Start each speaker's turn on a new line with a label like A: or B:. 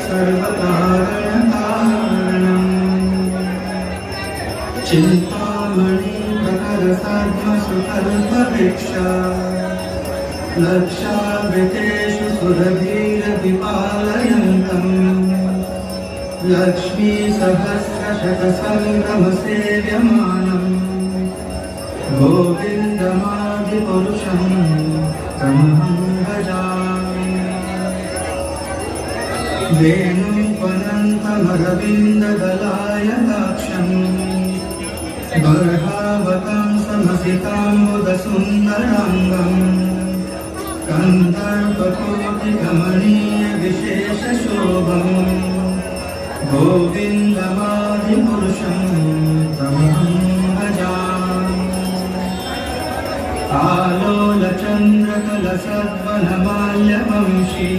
A: सर्वकारणकारणम् चिन्तामणि प्रकरसाध्मसुकल्पवृक्षा लक्षावृतेषु सुरधीरविपालयन्तम् लक्ष्मीसहस्रशतसङ्गमसेव्यमानम् गोविन्दमादिपुरुषं तमहं भजामि वेणुपनन्तमरविन्ददलायताक्षम् बर्हावतां समसिताम्बुदसुन्दराङ्गम् कन्दर्पकोटिकमनीयविशेषशोभम् गोविन्दमादिपुरुषं तमहं भजामि आलोलचन्द्रकलसद्वनमाल्यवंशी